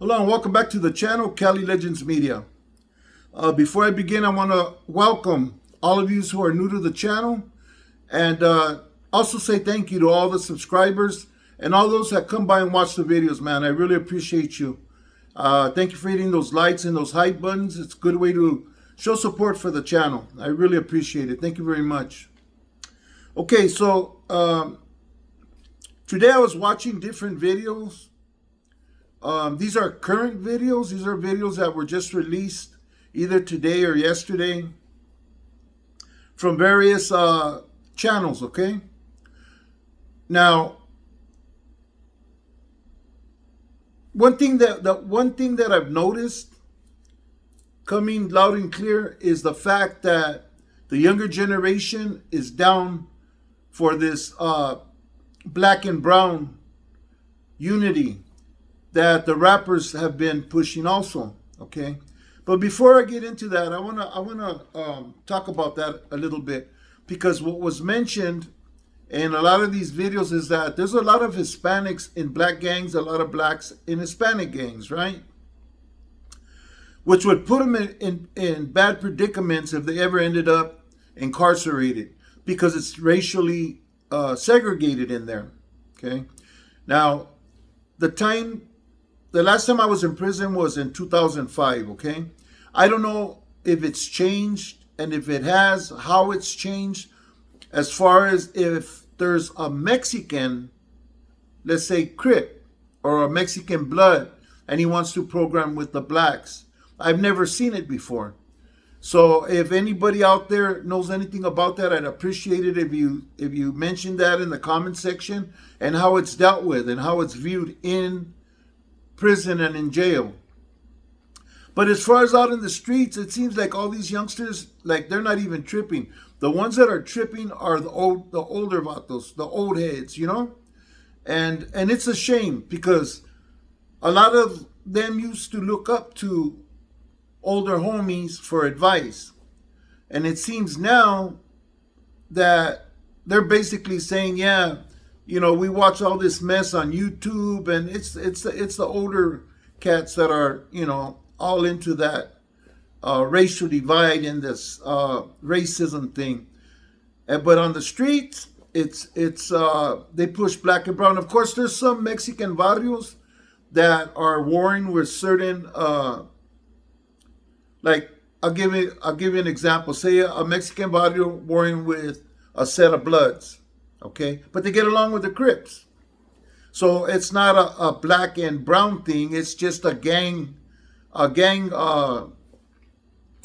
Hello and welcome back to the channel, Cali Legends Media. Before I begin, I want to welcome all of you who are new to the channel and also say thank you to all the subscribers and all those that come by and watch the videos, man. I really appreciate you. Thank you for hitting those likes and those hype buttons. It's a good way to show support for the channel. I really appreciate it. Thank you very much. Okay, so today I was watching different videos. These are current videos. These are videos that were just released either today or yesterday from various channels, okay? Now, one thing that I've noticed coming loud and clear is the fact that the younger generation is down for this black and brown unity that the rappers have been pushing also, okay? But before I get into that, I wanna talk about that a little bit, because what was mentioned in a lot of these videos is that there's a lot of Hispanics in black gangs, a lot of blacks in Hispanic gangs, right? Which would put them in bad predicaments if they ever ended up incarcerated, because it's racially segregated in there, okay? Now, the last time I was in prison was in 2005, okay? I don't know if it's changed, and if it has, how it's changed, as far as if there's a Mexican, let's say Crip, or a Mexican blood, and he wants to program with the blacks. I've never seen it before. So if anybody out there knows anything about that, I'd appreciate it if you mention that in the comment section, and how it's dealt with and how it's viewed in prison and in jail. But as far as out in the streets, it seems like all these youngsters, like, they're not even tripping. The ones that are tripping are the older vatos, the old heads, you know? And it's a shame, because a lot of them used to look up to older homies for advice. And it seems now that they're basically saying, yeah, you know, we watch all this mess on YouTube, and it's the older cats that are, you know, all into that racial divide and this racism thing. But on the streets, it's they push black and brown. Of course, there's some Mexican barrios that are warring with certain like, I'll give you an example. Say a Mexican barrio warring with a set of Bloods. Okay, but they get along with the Crips. So it's not a black and brown thing. It's just a gang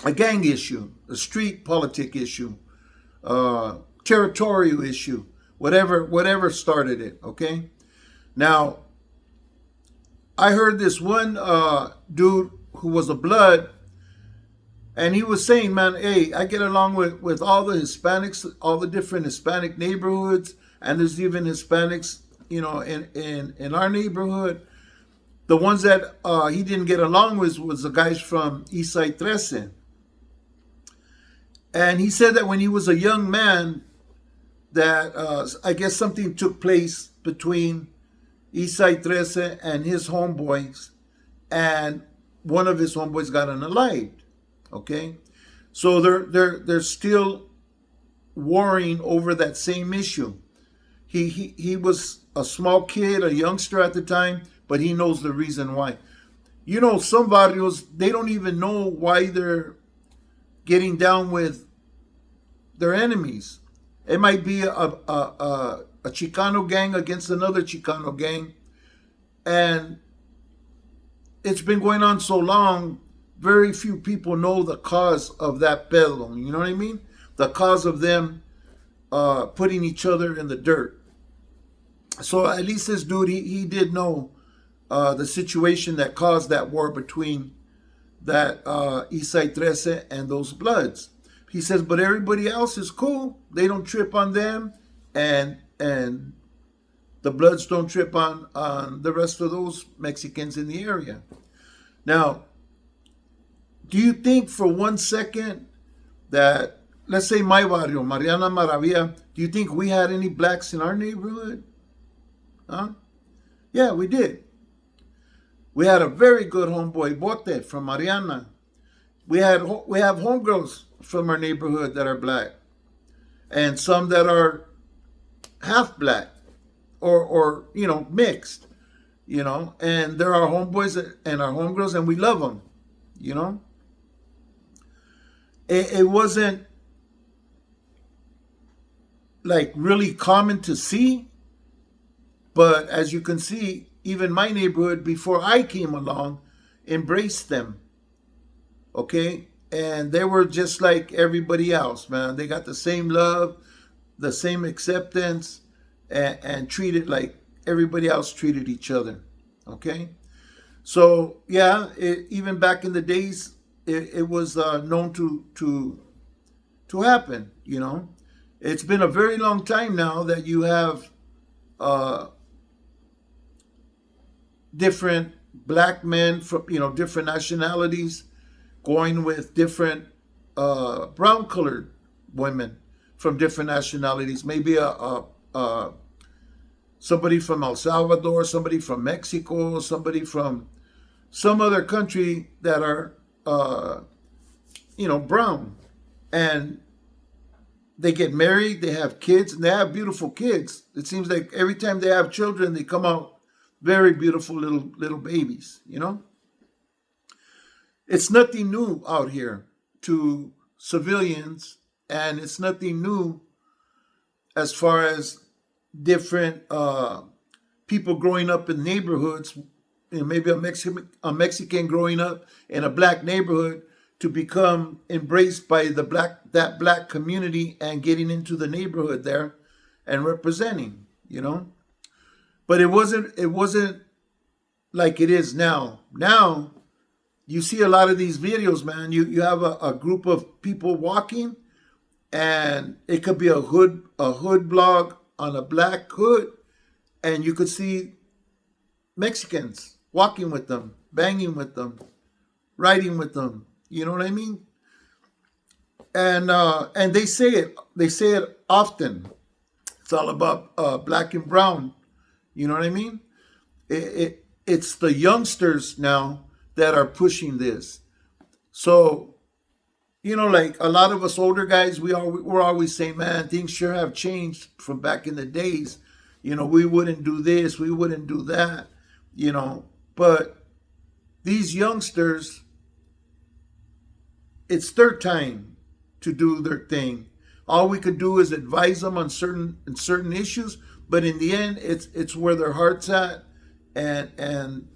issue, a street politic issue, territorial issue, whatever started it. Okay. Now, I heard this one dude who was a blood, and he was saying, man, hey, I get along with all the Hispanics, all the different Hispanic neighborhoods, and there's even Hispanics, you know, in our neighborhood. The ones that he didn't get along with was the guys from Eastside 13. And he said that when he was a young man, that I guess something took place between Eastside 13 and his homeboys, and one of his homeboys got unalived. Okay, so they're still warring over that same issue. He was a small kid, a youngster at the time, but he knows the reason why. You know, some barrios, they don't even know why they're getting down with their enemies. It might be a Chicano gang against another Chicano gang, and it's been going on so long. Very few people know the cause of that pedo. You know what I mean? The cause of them putting each other in the dirt. So at least this dude, he did know the situation that caused that war between that Eastside 13 and those Bloods. He says, but everybody else is cool. They don't trip on them, and the Bloods don't trip on the rest of those Mexicans in the area. Now, do you think for 1 second that, let's say my barrio, Mariana Maravilla, do you think we had any blacks in our neighborhood? Huh? Yeah, we did. We had a very good homeboy, Bote, from Mariana. We have homegirls from our neighborhood that are black, and some that are half black, or mixed, and there are homeboys and our homegirls, and we love them. You know, it wasn't like really common to see, but as you can see, even my neighborhood before I came along embraced them. Okay, and they were just like everybody else, man. They got the same love, the same acceptance, and treated like everybody else treated each other. Okay, so yeah, even back in the days, it was known to happen. It's been a very long time now that you have different black men from different nationalities going with different brown colored women from different nationalities. Maybe somebody from El Salvador, somebody from Mexico, somebody from some other country that are brown, and they get married, they have kids, and they have beautiful kids. It seems like every time they have children, they come out very beautiful little babies. It's nothing new out here to civilians, and it's nothing new as far as different people growing up in neighborhoods. Maybe a Mexican growing up in a black neighborhood to become embraced by that black community and getting into the neighborhood there and representing. But it wasn't like it is now. Now you see a lot of these videos, man. You have a group of people walking, and it could be a hood blog on a black hood, and you could see Mexicans walking with them, banging with them, riding with them. You know what I mean? And they say it often. It's all about black and brown. You know what I mean? It's the youngsters now that are pushing this. So, like a lot of us older guys, we're always saying, man, things sure have changed from back in the days. We wouldn't do this, we wouldn't do that, But these youngsters, it's their time to do their thing. All we could do is advise them on certain issues, but in the end, it's where their heart's at, and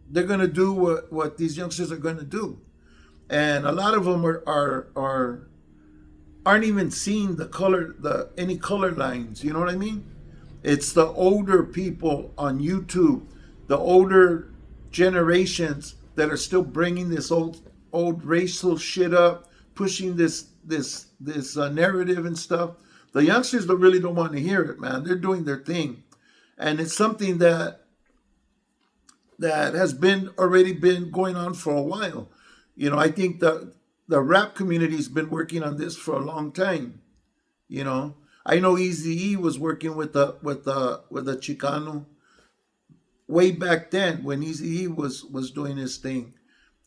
they're gonna do what these youngsters are gonna do, and a lot of them aren't even seeing any color lines. You know what I mean? It's the older people on YouTube, the older generations that are still bringing this old racial shit up, pushing this narrative and stuff. The youngsters really don't want to hear it, man. They're doing their thing, and it's something that has already been going on for a while. I think the rap community's been working on this for a long time. I know Eazy-E was working with the Chicano way back then when Eazy-E was doing his thing,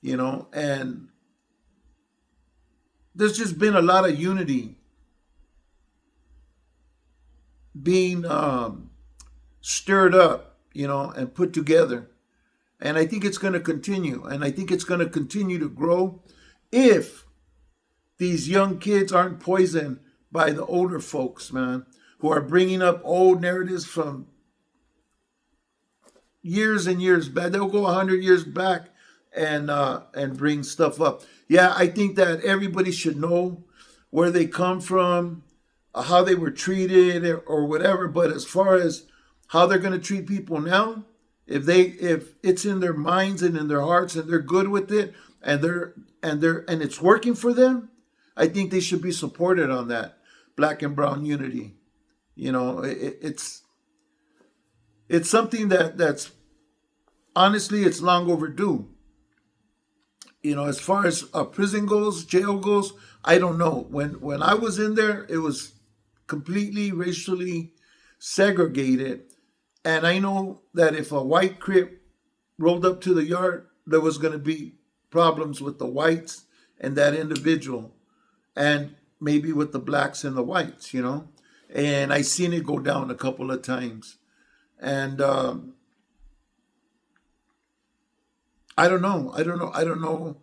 and there's just been a lot of unity being stirred up, and put together. And I think it's going to continue. And I think it's going to continue to grow if these young kids aren't poisoned by the older folks, man, who are bringing up old narratives from years and years back. They'll go 100 years back and bring stuff up. Yeah, I think that everybody should know where they come from, how they were treated, or whatever. But as far as how they're going to treat people now, if it's in their minds and in their hearts and they're good with it and it's working for them, I think they should be supported on that black and brown unity. It's something that's honestly, it's long overdue. As far as prison goes, jail goes, I don't know. When I was in there, it was completely racially segregated. And I know that if a white Crip rolled up to the yard, there was going to be problems with the whites and that individual, and maybe with the blacks and the whites, you know. And I seen it go down a couple of times, and I don't know, I don't know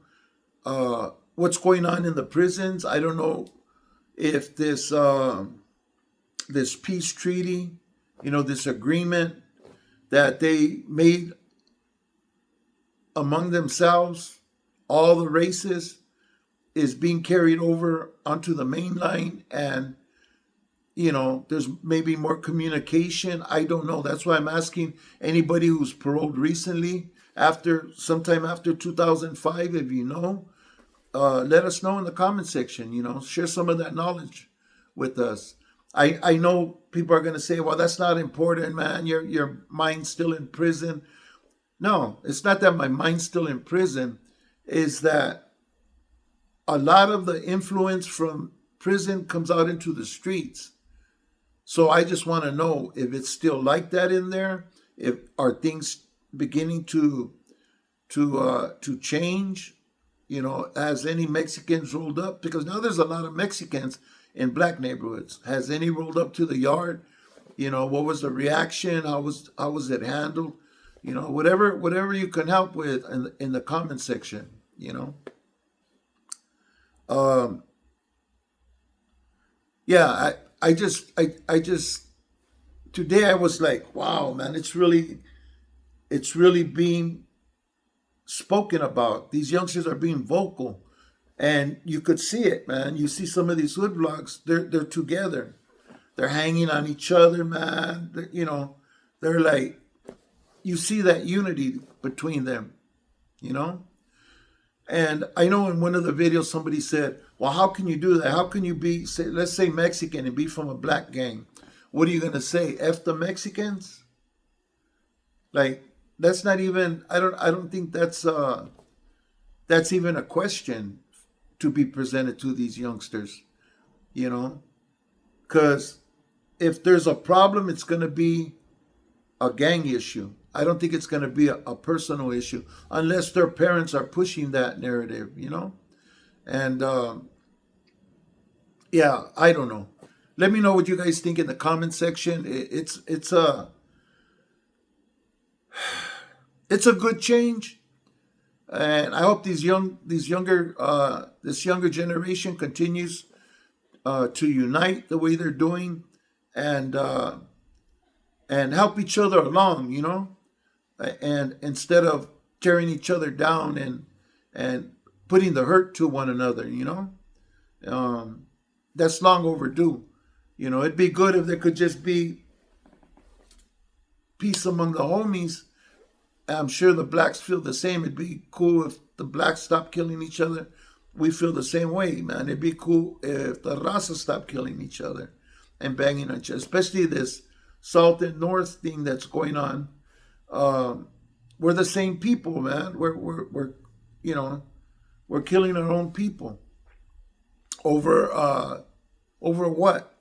what's going on in the prisons. I don't know if this peace treaty, you know, this agreement that they made among themselves, all the races, is being carried over onto the main line, and you know, there's maybe more communication. I don't know. That's why I'm asking anybody who's paroled recently, sometime after 2005, if you know, let us know in the comment section. You know, share some of that knowledge with us. I know people are going to say, well, that's not important, man. Your mind's still in prison. No, it's not that my mind's still in prison. Is that a lot of the influence from prison comes out into the streets. So I just want to know if it's still like that in there. If are things beginning to change? You know, has any Mexicans rolled up? Because now there's a lot of Mexicans in black neighborhoods. Has any rolled up to the yard? You know, what was the reaction? How was it handled? You know, whatever you can help with in the comment section. You know, yeah. I just today I was like, wow, man, it's really being spoken about. These youngsters are being vocal, and you could see it, man. You see some of these hood vlogs, they're together, they're hanging on each other, man. You know, they're like, you see that unity between them, you know. And I know in one of the videos somebody said, well, how can you do that? How can you be, say, let's say Mexican and be from a black gang? What are you going to say? F the Mexicans? Like, that's not even, I don't think that's even a question to be presented to these youngsters, you know? Because if there's a problem, it's going to be a gang issue. I don't think it's going to be a personal issue unless their parents are pushing that narrative, you know? And yeah, I don't know. Let me know what you guys think in the comment section. It's a good change, and I hope this younger generation continues to unite the way they're doing, and help each other along, you know. And instead of tearing each other down and putting the hurt to one another, you know, that's long overdue. You know, it'd be good if there could just be peace among the homies. I'm sure the blacks feel the same. It'd be cool if the blacks stopped killing each other. We feel the same way, man. It'd be cool if the raza stopped killing each other and banging on each other, especially this South and North thing that's going on. We're the same people, man. We're you know, we're killing our own people over what?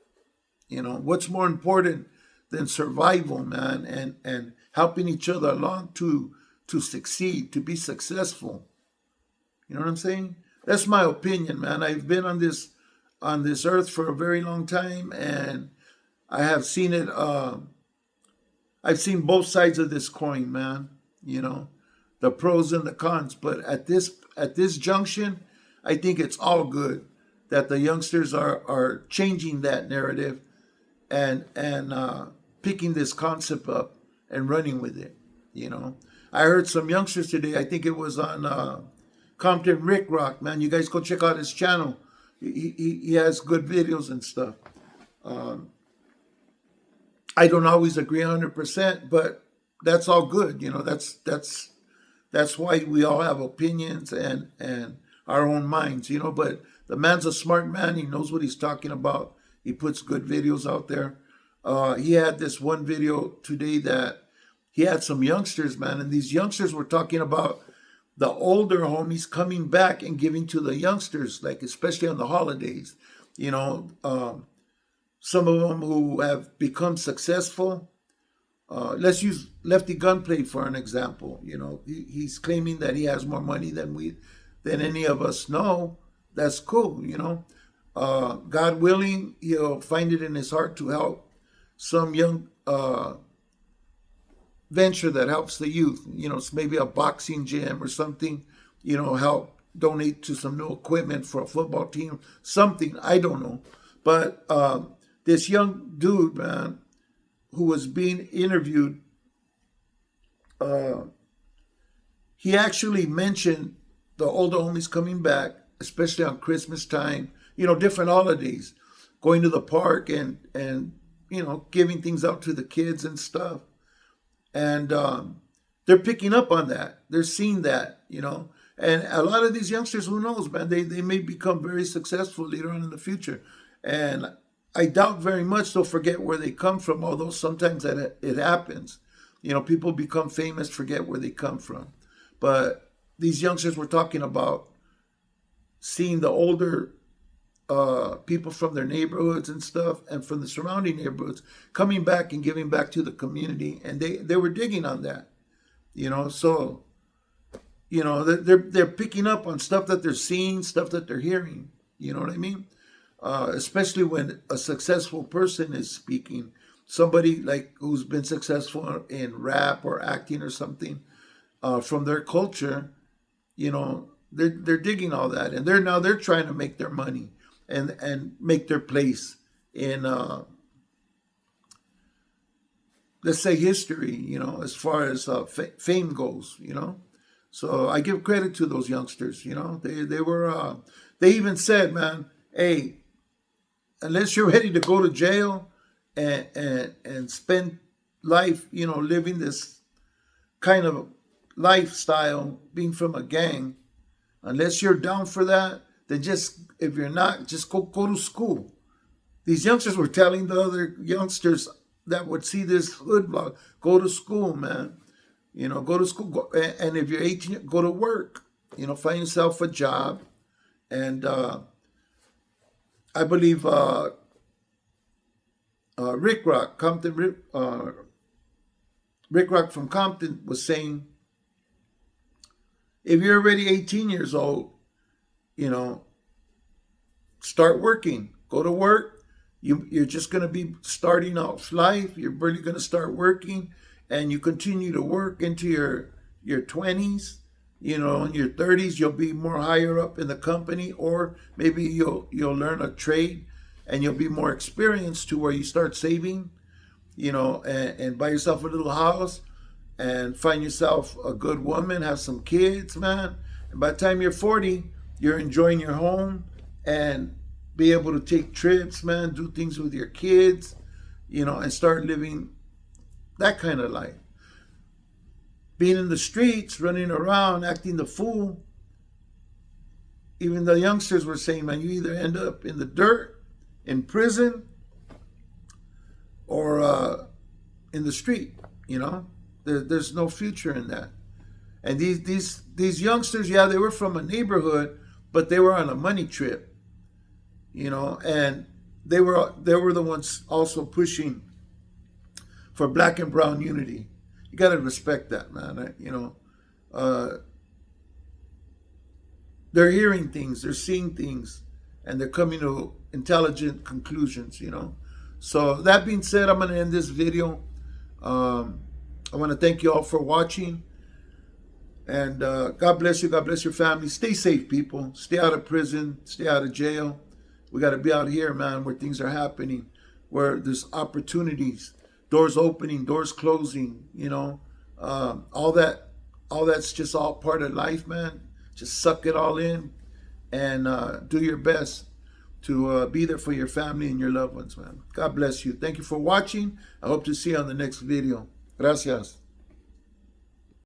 You know, what's more important than survival, man, and helping each other along to succeed, to be successful. You know what I'm saying? That's my opinion, man. I've been on this earth for a very long time, and I have seen it. I've seen both sides of this coin, man. You know, the pros and the cons. But at this junction, I think it's all good that the youngsters are changing that narrative and picking this concept up and running with it. You know, I heard some youngsters today. I think it was on Compton Rick Rock. Man, you guys go check out his channel. He has good videos and stuff. I don't always agree 100%, but that's all good. You know, that's why we all have opinions and our own minds, you know. But the man's a smart man. He knows what he's talking about. He puts good videos out there. He had this one video today that he had some youngsters, man, and these youngsters were talking about the older homies coming back and giving to the youngsters, like especially on the holidays. You know, some of them who have become successful Let's use Lefty Gunplay for an example. He's claiming that he has more money than any of us know. That's cool. God willing, he'll find it in his heart to help some young venture that helps the youth. It's maybe a boxing gym or something. Help donate to some new equipment for a football team. Something, I don't know. But this young dude, man, who was being interviewed, he actually mentioned the older homies coming back, especially on Christmas time, different holidays, going to the park and giving things out to the kids and stuff. And they're picking up on that. They're seeing that, And a lot of these youngsters, who knows, man, they may become very successful later on in the future. And I doubt very much they'll forget where they come from, although sometimes it happens. People become famous, forget where they come from. But these youngsters we're talking about, seeing the older people from their neighborhoods and stuff, and from the surrounding neighborhoods, coming back and giving back to the community, and they were digging on that. So they're picking up on stuff that they're seeing, stuff that they're hearing. You know what I mean? Especially when a successful person is speaking, somebody like who's been successful in rap or acting or something, from their culture, they're digging all that, and they're trying to make their money and make their place in let's say history, as far as fame goes, So I give credit to those youngsters. They were they even said, man, hey, unless you're ready to go to jail and spend life, living this kind of lifestyle, being from a gang, unless you're down for that, then if you're not, just go to school. These youngsters were telling the other youngsters that would see this hood vlog, go to school, man. Go to school. And if you're 18, go to work. Find yourself a job. And I believe Rick Rock from Compton was saying, if you're already 18 years old, start working. Go to work. You're just going to be starting off life. You're really going to start working, and you continue to work into your 20s. In your 30s, you'll be more higher up in the company, or maybe you'll learn a trade and you'll be more experienced to where you start saving, and buy yourself a little house and find yourself a good woman, have some kids, man. And by the time you're 40, you're enjoying your home and be able to take trips, man, do things with your kids, and start living that kind of life. Being in the streets, running around, acting the fool. Even the youngsters were saying, man, you either end up in the dirt, in prison, or in the street. There's no future in that. And these youngsters, yeah, they were from a neighborhood, but they were on a money trip. And they were the ones also pushing for black and brown unity. You got to respect that, man. They're hearing things, they're seeing things, and they're coming to intelligent conclusions, So that being said, I'm going to end this video. I want to thank you all for watching. And God bless you. God bless your family. Stay safe, people. Stay out of prison. Stay out of jail. We got to be out here, man, where things are happening, where there's opportunities, doors opening, doors closing, all that's just all part of life, man. Just suck it all in and do your best to be there for your family and your loved ones, man. God bless you. Thank you for watching. I hope to see you on the next video. Gracias.